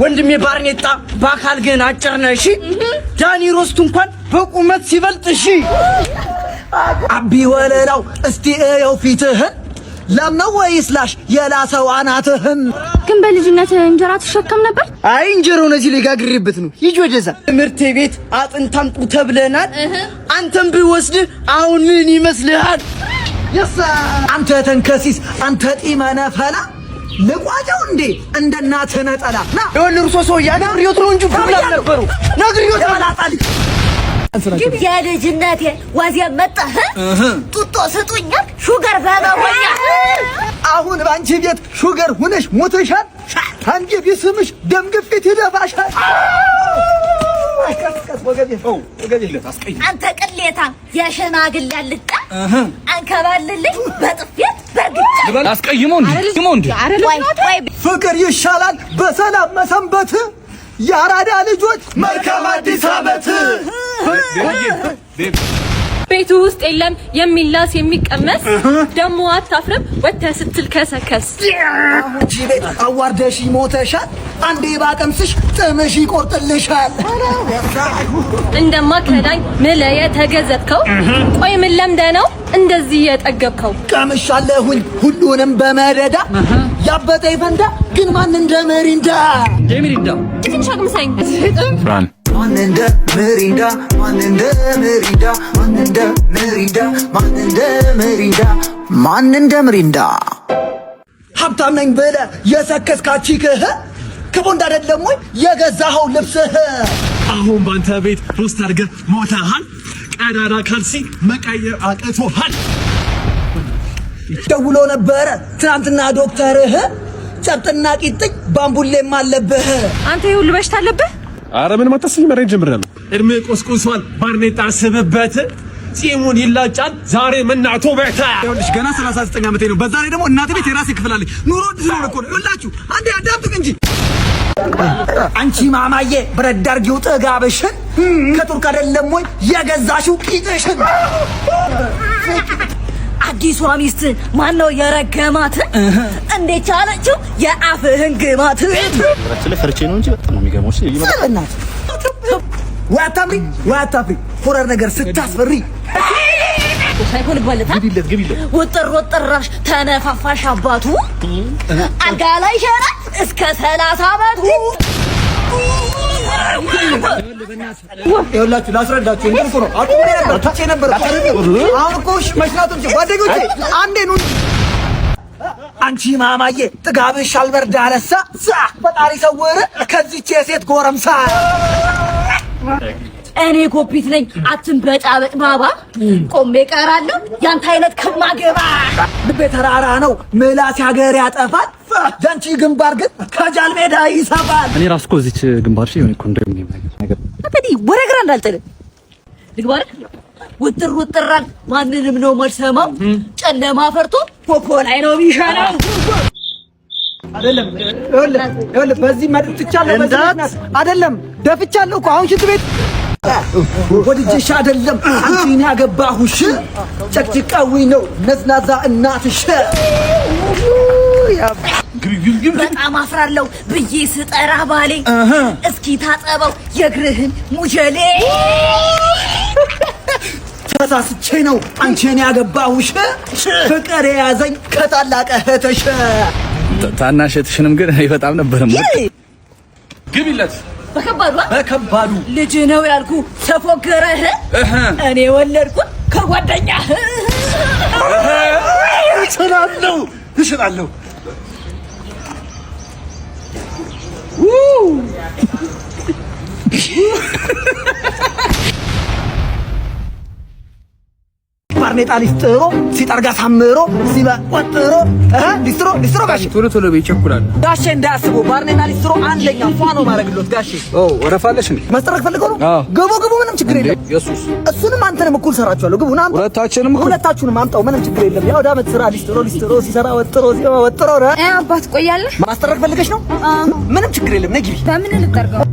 ወንድሜ ባርኔጣ በአካል ግን አጭር ነህ እሺ ዳኒ ሮስቱ እንኳን በቁመት ሲበልጥ እሺ አቢ ወለላው እስቲ እየው ፊትህን ለምነው ወይስ ላሽ የላሰው አናትህን ግን በልጅነት እንጀራ ተሸከም ነበር አይ እንጀራው ነዚህ ሊጋግርበት ነው ሂጅ ወደዛ ትምህርት ቤት አጥንታምጡ ተብለናል አንተም ቢወስድ አሁን ምን ይመስልሃል يسا አንተ ተንከሲስ አንተ ጢመነ ፈላ ለቋጫው እንዴ እንደናተ ነጠላ ና ይወልሩ ሶሶ ያነግሪዮት ነው እንጂ ፕሮብሌም ነበሩ ነግሪዮት አላጣል ግን የልጅነቴ ዋዚያ መጣ ጡጦ ስጡኛ ሹገር ባባወኛ አሁን ባንቺ ቤት ሹገር ሆነሽ ሞተሻል አንቺ ቢስምሽ ደም ግፊት ይደፋሻል አስቀስ ወገቤ ለታስቀይ አንተ ቅሌታ የሸናግል ያልጣ አንከባልልኝ በጥፊት በርግጫ አስቀይሞ እንዴ ፍቅር ይሻላል በሰላም መሰንበት ያራዳ ልጆች መልካም አዲስ አመት ቤቱ ውስጥ የለም የሚላስ የሚቀመስ ደሞ አታፍረም ወተህ ስትል ከሰከስ ጂቤ አዋርደሽ ሞተሻል አንዴ ባቀምስሽ ጥምሽ ይቆርጥልሻል እንደማ ከዳኝ ምለየ ተገዘብከው ቆይ ምን ለምደ ነው እንደዚህ የጠገብከው ቀምሻለሁኝ ሁሉንም በመደዳ ያበጠ ይፈንዳ ግን ማን እንደ መሪንዳ ትንሽ አቅምሳኝ ማን እንደ መሪንዳ ማን እንደ መሪንዳ ማን እንደ መሪንዳ ማን እንደ መሪንዳ ማን እንደ መሪንዳ ሀብታም ነኝ ብለህ የሰከስካችህ ከቦንድ አይደለም ወይ የገዛኸው ልብስህ አሁን ባንተ ቤት ሮስት አድርገህ ሞተሃል ቀዳዳ ካልሲ መቀየር አቅቶሃል ደውሎ ነበረ ትናንትና ዶክተርህ ጨብጥና ቂጥኝ ባምቡሌም አለብህ አንተ ይሁን በሽታ አለብህ አረ ምን ማታስኝ መረጃ ጀምራለሁ እድሜ ቆስቁሷል ባርኔጣ አስብበት ጺሙን ይላጫል ዛሬ መናቶ በታ ይኸውልሽ ገና 39 ዓመቴ ነው በዛ ላይ ደግሞ እናቴ ቤት የራሴ ክፍል አለኝ ኑሮ ድዝሎ እኮ ነው ይላችሁ አንዴ አዳምጡኝ እንጂ አንቺ ማማዬ ብረት ዳርጊው ጥጋብሽን ከቱርክ አይደለም ወይ የገዛሽው ቂጥሽን አዲሷ ሚስት ማን ነው የረገማት እንዴት ቻለችው የአፍህን ግማት ፈርቼ ነው እንጂ በጣም ነው የሚገርመው እሺ ይመጣናት ዋታምሪ ፎረር ነገር ስታስፈሪ ሳይሆን ባለታ ግቢለት ወጥራሽ ተነፋፋሽ አባቱ አልጋ ላይ ሸራ እስከ 30 አመቱ ይኸውላችሁ ላስረዳችሁ እንዴ ነው አጥቼ ነበር አሁን እኮ መሽናቱን ጓደኞቼ አንዴ ነው አንቺ ማማዬ ጥጋብሽ አልበርድ አለሳ ፈጣሪ ሰወረ ከዚች የሴት ጎረምሳ እኔ ኮፒት ነኝ አትንበጫበጭ ባባ ቆሜ ቀራለሁ ያንተ አይነት ከማገባ ልቤ ተራራ ነው ምላስ ሀገር ያጠፋል ጃንቺ ግንባር ግን ከጃል ሜዳ ይሰፋል እኔ ራስኮ እዚች ግንባር ሺ ሆነ ኮንዶሚኒየም ነገር አጥዲ ወረግራ እንዳልጠለ ልግባር ውጥራል ማንንም ነው መልሰማው ጨለማ ፈርቶ ኮኮ ላይ ነው ቢሻለው አይደለም ይኸውልህ በዚህ መጥቻለሁ በዚህ አይደለም ደፍቻለሁ እኮ አሁን ሽንት ቤት ወድጄሽ አይደለም አንቺን ያገባሁሽ ጨቅጭቃዊ ነው ነዝናዛ እናትሽ በጣም አፍራለሁ ብዬ ስጠራ ባሌ እስኪ ታጠበው የግርህን ሙጀሌ ተሳስቼ ነው አንቺን ያገባሁሽ ፍቅር የያዘኝ ከታላቀ እህትሽ ታናሽ እህትሽንም ግን በጣም ነበር ግቢለት በከባዱ ልጅ ነው ያልኩ ተፎገረህ እኔ ወለድኩት ከጓደኛህ እችላለሁ ባርኔጣ ሊስጥሮ ሲጠርጋ ሳምሮ ሲበቆጥሮ ሊስትሮ ጋሼ ቶሎ በይቸኩላል ጋሼ እንዳያስቡ ባርኔጣ ሊስትሮ አንደኛ ፏኖ ማረግሎት ጋሼ ወረፋለሽ እንዴ ማስተረክ ፈልገው ነው ገቡ ምንም ችግር የለም ኢየሱስ እሱንም አንተንም እኩል ሰራችኋለሁ ግቡና ሁለታችሁንም አምጣው ምንም ችግር የለም ያው ዳመት ስራ ሊስትሮ ሲሰራ ወጥሮ አባት ቆያለህ ማስተረክ ፈልገሽ ነው ምንም ችግር የለም ነይ ግቢ በምን ልጠርገው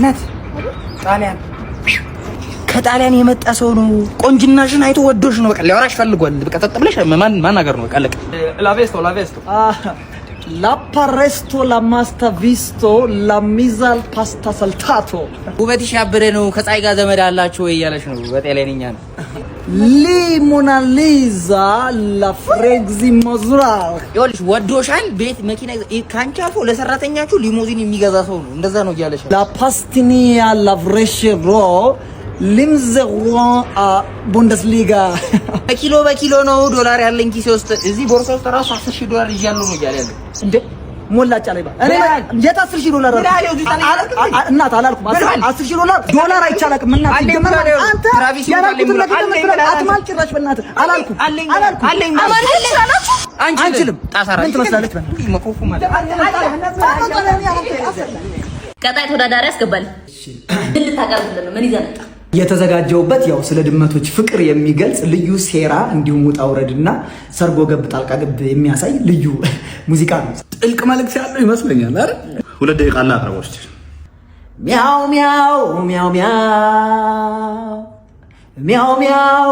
ናት ጣሊያን ከጣሊያን የመጣ ሰው ነው። ቆንጅናሽን አይቶ ወዶሽ ነው። በቃ ሊያወራሽ ፈልጓል። በቃ ጠጥ ብለሽ ማን ነገር ነው። በቃ አለቀ። ላቬስቶ la paresto la masta visto la misal pasta saltato ውበትሽ ያበደ ነው። ከፀሐይ ጋር ዘመድ አላችሁ ወይ እያለሽ ነው። በጤለኝኛ ነው። ሊሞናሊዛ la frexi mozral ይኸውልሽ ወዶሻል። ቤት መኪና ካንቺ አልፎ ለሰራተኛችሁ ሊሞዚን የሚገዛ ሰው ነው። እንደዛ ነው እያለሽ la pastinia la vreshero ሊምዘዋ ቡንደስሊጋ በኪሎ ነው ዶላር ያለኝ ኪሴ ውስጥ እዚህ ቦርሳ ውስጥ ራሱ 10000 ዶላር ይያለው ነው እያለ ያለው እንዴ ሞላጫ ላይ እኔ የት 10000 ዶላር እናት አላልኩም 10000 ዶላር አይቻላልም እናት ይገመናል አንተ ያላልኩት ለምን አትማልጭራሽ በእናትህ አላልኩም አንችልም ጣሳራ ምን ትመስላለች በእናትህ መፎፉ ማለት ቀጣይ ተወዳዳሪ ያስገባል ምን ልታቀርብልን ነው ምን ይዘህ መጣ የተዘጋጀውበት ያው ስለ ድመቶች ፍቅር የሚገልጽ ልዩ ሴራ እንዲሁም ውጣ ውረድና ሰርጎ ገብ ጣልቃ ገብ የሚያሳይ ልዩ ሙዚቃ ነው። ጥልቅ መልእክት ያለው ይመስለኛል አይደል? 2 ደቂቃ አለ አቅርቦሽ ሚያው ሚያው ሚያው ሚያው ሚያው ሚያው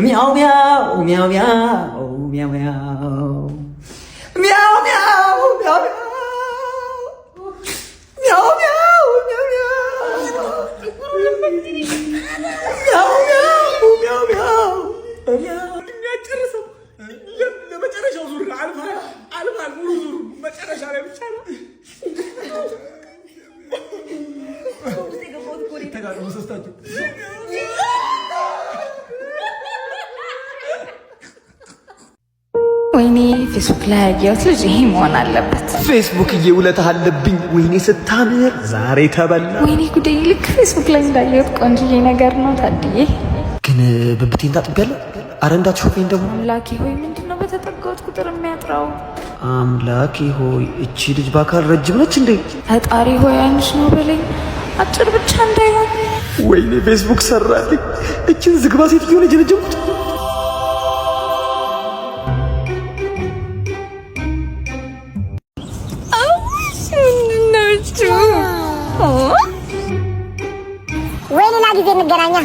ሚያው ሚያው ሚያው ሚያው ሚያው ሚያው ሚያው ሚያው ሚያው ወይኔ ፌስቡክ ላይ ያየሁት ልጅ ይሄ መሆን አለበት። ፌስቡክ እየውለታህ አለብኝ። ወይኔ ስታምር ዛሬ ተበላ። ወይኔ ጉዴ! ልክ ፌስቡክ ላይ እንዳየሁት ቆንጆዬ ነገር ነው ታድዬ። ግን ብብቴን ታጥቢያለሁ። አረ እንዳትሾፈኝ ደግሞ። አምላኬ ሆይ ምንድነው በተጠጋሁት ቁጥር የሚያጥራው? አምላኬ ሆይ እቺ ልጅ በአካል ረጅም ነች እንዴ? ፈጣሪ ሆይ አይንሽ ነው በለኝ፣ አጭር ብቻ እንዳይሆን። ወይኔ ፌስቡክ ሰራልኝ። እቺን ዝግባ ሴትዮ ልጅ ረጅምኩት። ወይ ሌላ ጊዜ እንገናኛ።